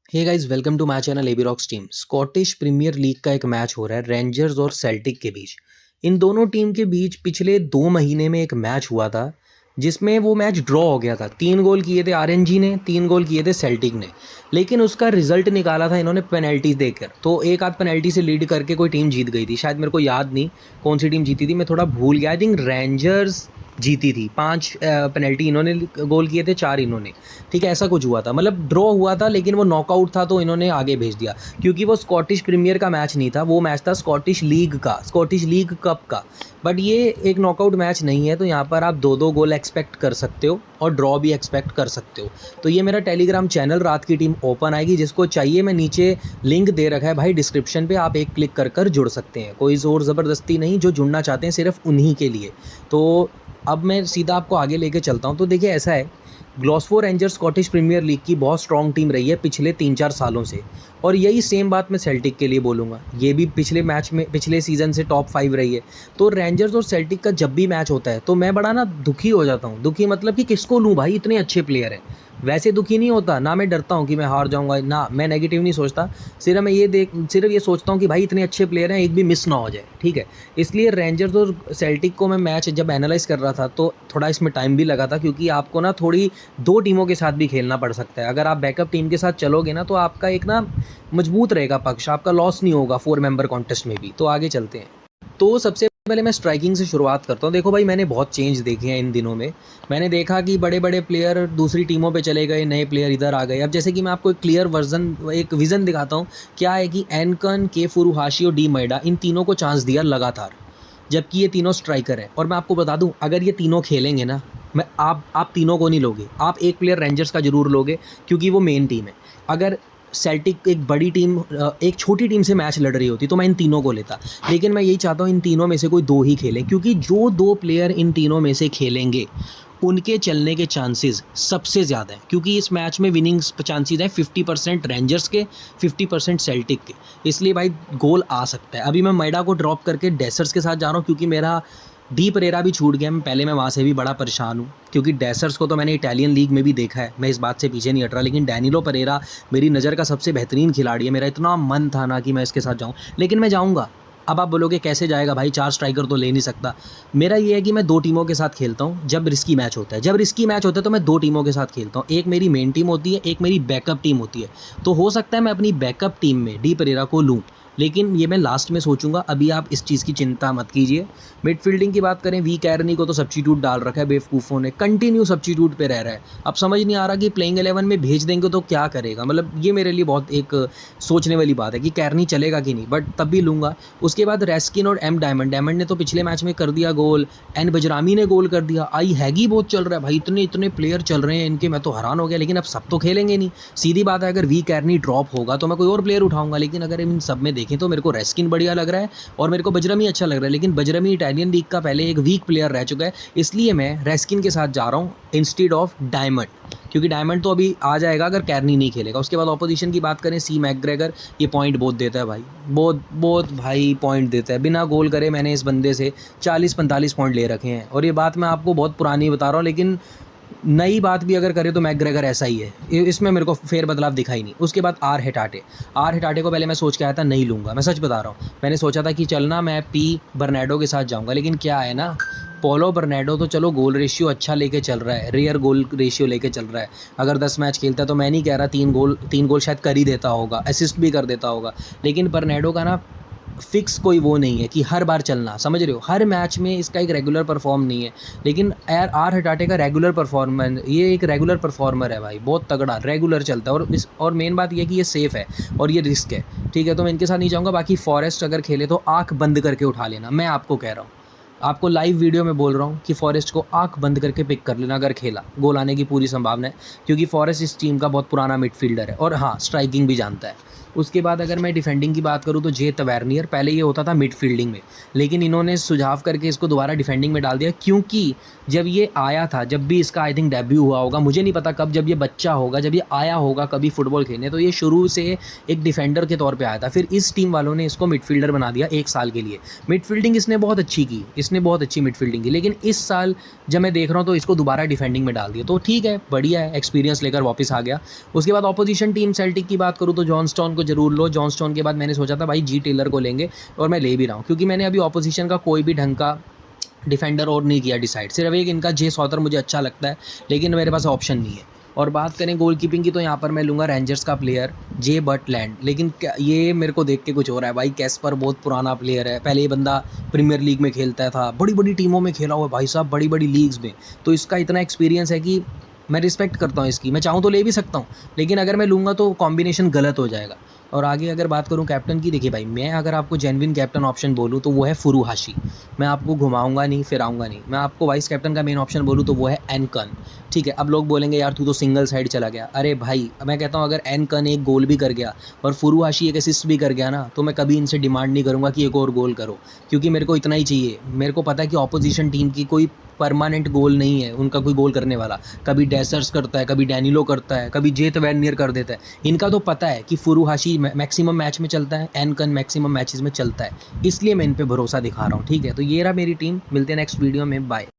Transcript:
Hey guys, welcome to my channel AB rocks team. Scottish Premier League का एक match हो रहा है रेंजर्स और सेल्टिक के बीच। इन दोनों टीम के बीच पिछले 2 महीने में एक मैच हुआ था जिसमें वो मैच ड्रॉ हो गया था। 3 गोल किए थे आरएनजी ने, 3 गोल किए थे सेल्टिक ने। लेकिन उसका रिजल्ट निकाला था इन्होंने पेनल्टी देकर। तो एक आध पेनल्टी से लीड करके कोई टीम जीत गई थी, शायद मेरे को याद नहीं कौन सी टीम जीती थी, मैं थोड़ा भूल गया। आई थिंक रेंजर्स जीती थी। 5 पेनल्टी इन्होंने गोल किए थे, 4 इन्होंने। ठीक है, ऐसा कुछ हुआ था, मतलब ड्रॉ हुआ था लेकिन वो नॉकआउट था तो इन्होंने आगे भेज दिया क्योंकि वो स्कॉटिश प्रीमियर का मैच नहीं था, वो मैच था स्कॉटिश लीग का, स्कॉटिश लीग कप का। बट ये एक नॉकआउट मैच नहीं है, तो यहाँ पर आप 2-2 गोल एक्सपेक्ट कर सकते हो और ड्रॉ भी एक्सपेक्ट कर सकते हो। तो ये मेरा टेलीग्राम चैनल रात की टीम ओपन आएगी, जिसको चाहिए मैं नीचे लिंक दे रखा है भाई डिस्क्रिप्शन पे, आप एक क्लिक कर जुड़ सकते हैं। कोई ज़ोर ज़बरदस्ती नहीं, जो जुड़ना चाहते हैं सिर्फ उन्हीं के लिए। तो अब मैं सीधा आपको आगे लेके चलता हूँ। तो देखिए ऐसा है, ग्लॉसगो रेंजर्स स्कॉटिश प्रीमियर लीग की बहुत स्ट्रॉन्ग टीम रही है पिछले 3-4 सालों से, और यही सेम बात मैं सेल्टिक के लिए बोलूँगा। ये भी पिछले मैच में, पिछले सीज़न से टॉप 5 रही है। तो रेंजर्स और सेल्टिक का जब भी मैच होता है तो मैं बड़ा ना दुखी हो जाता हूँ। दुखी मतलब कि किसको लूँ भाई, इतने अच्छे प्लेयर हैं। वैसे दुखी नहीं होता ना, मैं डरता हूँ कि मैं हार जाऊँगा ना, मैं नेगेटिव नहीं सोचता। सिर्फ ये सोचता हूँ कि भाई इतने अच्छे प्लेयर हैं, एक भी मिस ना हो जाए। ठीक है, इसलिए रेंजर्स और सेल्टिक को मैं मैच जब एनालाइज़ कर रहा था तो थोड़ा इसमें टाइम भी लगा था, क्योंकि आपको ना थोड़ी 2 टीमों के साथ भी खेलना पड़ सकता है। अगर आप बैकअप टीम के साथ चलोगे ना तो आपका एक ना मजबूत रहेगा पक्ष, आपका लॉस नहीं होगा 4 मेंबर कॉन्टेस्ट में भी। तो आगे चलते हैं। तो सबसे पहले मैं स्ट्राइकिंग से शुरुआत करता हूँ। देखो भाई, मैंने बहुत चेंज देखे हैं इन दिनों में। मैंने देखा कि बड़े बड़े प्लेयर दूसरी टीमों पे चले गए, नए प्लेयर इधर आ गए। अब जैसे कि मैं आपको एक क्लियर एक विज़न दिखाता हूँ। क्या है कि एनकन, के फुरुहाशी और डी मैडा, इन तीनों को चांस दिया लगातार, जबकि ये तीनों स्ट्राइकर है। और मैं आपको बता दूं, अगर ये तीनों खेलेंगे ना, मैं आप तीनों को नहीं लोगे, आप एक प्लेयर रेंजर्स का जरूर लोगे क्योंकि वो मेन टीम है। अगर सेल्टिक एक बड़ी टीम एक छोटी टीम से मैच लड़ रही होती तो मैं इन तीनों को लेता, लेकिन मैं यही चाहता हूँ इन तीनों में से कोई 2 ही खेलें, क्योंकि जो 2 प्लेयर इन तीनों में से खेलेंगे उनके चलने के चांसेस सबसे ज़्यादा हैं। क्योंकि इस मैच में विनिंग चांसेस हैं 50% रेंजर्स के, 50% सेल्टिक के। इसलिए भाई गोल आ सकता है। अभी मैं मैडा को ड्रॉप करके डेसर्स के साथ जा रहा हूँ, क्योंकि मेरा डी परेरा भी छूट गया। मैं वहाँ से भी बड़ा परेशान हूँ, क्योंकि डेसर्स को तो मैंने इटालियन लीग में भी देखा है, मैं इस बात से पीछे नहीं हट रहा। लेकिन डैनिलो परेरा मेरी नज़र का सबसे बेहतरीन खिलाड़ी है। मेरा इतना मन था ना कि मैं इसके साथ जाऊँ, लेकिन मैं जाऊँगा। अब आप बोलोगे कैसे जाएगा भाई, 4 स्ट्राइकर तो ले नहीं सकता। मेरा ये है कि मैं 2 टीमों के साथ खेलता हूँ जब रिस्की मैच होता है। जब रिस्की मैच होता है तो मैं 2 टीमों के साथ खेलता हूँ। एक मेरी मेन टीम होती है, एक मेरी बैकअप टीम होती है। तो हो सकता है मैं अपनी बैकअप टीम में डी परेरा को लूँ, लेकिन ये मैं लास्ट में सोचूंगा। अभी आप इस चीज़ की चिंता मत कीजिए। मिडफील्डिंग की बात करें, वी कैरनी को तो सब्स्टिट्यूट डाल रखा है बेवकूफ़ों ने, कंटिन्यू सब्स्टिट्यूट पे रह रहा है। अब समझ नहीं आ रहा कि प्लेइंग 11 में भेज देंगे तो क्या करेगा। मतलब ये मेरे लिए बहुत एक सोचने वाली बात है कि कैरनी चलेगा कि नहीं, बट तब भी लूँगा। उसके बाद रेस्किन और एम डायमंड। डायमंड ने तो पिछले मैच में कर दिया गोल, एन बजरामी ने गोल कर दिया, आई हैगी बहुत चल रहा है भाई। इतने इतने प्लेयर चल रहे हैं इनके, मैं तो हैरान हो गया। लेकिन अब सब तो खेलेंगे नहीं, सीधी बात है। अगर वी कैरनी ड्रॉप होगा तो मैं कोई और प्लेयर उठाऊंगा। लेकिन अगर इन सब में देखें तो मेरे को रेस्किन बढ़िया लग रहा है और मेरे को बजरमी अच्छा लग रहा है। लेकिन बजरमी इटालियन लीग का पहले एक वीक प्लेयर रह चुका है, इसलिए मैं रेस्किन के साथ जा रहा हूँ इंस्टेड ऑफ डायमंड, क्योंकि डायमंड तो अभी आ जाएगा अगर कैरनी नहीं खेलेगा। उसके बाद ऑपोजिशन की बात करें, सी मैकग्रेगर, ये पॉइंट बहुत देता है भाई, बहुत बहुत भाई पॉइंट देता है। बिना गोल करे मैंने इस बंदे से 40-45 पॉइंट ले रखे हैं। और ये बात मैं आपको बहुत पुरानी बता रहा हूँ, लेकिन नई बात भी अगर करें तो मैकग्रेगर ऐसा ही है, इसमें मेरे को फेर बदलाव दिखाई नहीं। उसके बाद आर हेटाटे को पहले मैं सोच के आया था नहीं लूँगा, मैं सच बता रहा हूँ। मैंने सोचा था कि चलना मैं पी बर्नाडो के साथ जाऊँगा, लेकिन क्या है ना, पोलो बर्नाडो तो चलो गोल रेशियो अच्छा लेके चल रहा है, रेयर गोल रेशियो लेके चल रहा है। अगर 10 मैच खेलता है तो मैं नहीं कह रहा 3 गोल शायद कर ही देता होगा, असिस्ट भी कर देता होगा। लेकिन बर्नाडो का ना फिक्स कोई वो नहीं है कि हर बार चलना, समझ रहे हो, हर मैच में इसका एक रेगुलर परफॉर्म नहीं है। लेकिन आर हटाटे का रेगुलर परफॉर्मेंस, ये एक रेगुलर परफॉर्मर है भाई, बहुत तगड़ा रेगुलर चलता है। और मेन बात ये है कि ये सेफ़ है और ये रिस्क है। ठीक है, तो मैं इनके साथ नहीं जाऊँगा। बाकी फॉरेस्ट अगर खेले तो आँख बंद करके उठा लेना, मैं आपको कह रहा हूँ, आपको लाइव वीडियो में बोल रहा हूँ कि फॉरेस्ट को आंख बंद करके पिक कर लेना। अगर खेला गोल आने की पूरी संभावना है, क्योंकि फॉरेस्ट इस टीम का बहुत पुराना मिडफील्डर है और हाँ, स्ट्राइकिंग भी जानता है। उसके बाद अगर मैं डिफेंडिंग की बात करूँ तो जे तवेर्नियर, पहले ये होता था मिडफील्डिंग में, लेकिन इन्होंने सुझाव करके इसको दोबारा डिफेंडिंग में डाल दिया। क्योंकि जब ये आया था, जब भी इसका आई थिंक डेब्यू हुआ होगा, मुझे नहीं पता कब, जब ये बच्चा होगा, जब ये आया होगा कभी फुटबॉल खेलने, तो ये शुरू से एक डिफेंडर के तौर पे आया था। फिर इस टीम वालों ने इसको मिडफील्डर बना दिया 1 साल के लिए। मिडफील्डिंग इसने बहुत अच्छी की, इसने इसने बहुत अच्छी मिडफील्डिंग की, लेकिन इस साल जब मैं देख रहा हूँ तो इसको दोबारा डिफेंडिंग में डाल दिया, तो ठीक है, बढ़िया है, एक्सपीरियंस लेकर वापस आ गया। उसके बाद ऑपोजिशन टीम सेल्टिक की बात करूँ तो जॉन स्टोन को जरूर लो। जॉन स्टोन के बाद मैंने सोचा था भाई जी टेलर को लेंगे, और मैं ले भी रहा हूँ, क्योंकि मैंने अभी ऑपोजिशन का कोई भी ढंग का डिफेंडर और नहीं किया डिसाइड, सिर्फ एक इनका जे सॉथर मुझे अच्छा लगता है, लेकिन मेरे पास ऑप्शन नहीं है। और बात करें गोल कीपिंग की तो यहाँ पर मैं लूँगा रेंजर्स का प्लेयर जे बटलैंड, लेकिन ये मेरे को देख के कुछ हो रहा है भाई, कैस्पर बहुत पुराना प्लेयर है, पहले ये बंदा प्रीमियर लीग में खेलता था, बड़ी बड़ी टीमों में खेला हुआ है भाई साहब, बड़ी बड़ी लीग्स में, तो इसका इतना एक्सपीरियंस है कि मैं रिस्पेक्ट करता हूँ इसकी, मैं चाहूँ तो ले भी सकता हूँ, लेकिन अगर मैं लूँगा तो कॉम्बिनेशन गलत हो जाएगा। और आगे अगर बात करूँ कैप्टन की, देखिए भाई, मैं अगर आपको जेन्युइन कैप्टन ऑप्शन बोलूँ तो वो है फुरुहाशी, मैं आपको घुमाऊंगा नहीं फिराऊंगा नहीं। मैं आपको वाइस कैप्टन का मेन ऑप्शन बोलूँ तो वो है एनकन, ठीक है। अब लोग बोलेंगे यार तू तो सिंगल साइड चला गया, अरे भाई मैं कहता हूँ अगर एनकन एक गोल भी कर गया और फुरुहाशी एक असिस्ट भी कर गया ना, तो मैं कभी इनसे डिमांड नहीं करूँगा कि एक और गोल करो, क्योंकि मेरे को इतना ही चाहिए। मेरे को पता है कि ऑपोजिशन टीम की कोई परमानेंट गोल नहीं है, उनका कोई गोल करने वाला, कभी डेसर्स करता है, कभी डैनिलो करता है, कभी जेत वैनियर कर देता है। इनका तो पता है कि फुरुहाशी मैक्सिमम मैच में चलता है, एनकन मैक्सिमम मैचेस में चलता है, इसलिए मैं इन पे भरोसा दिखा रहा हूँ, ठीक है। तो ये रहा मेरी टीम, मिलते हैं नेक्स्ट वीडियो में, बाय।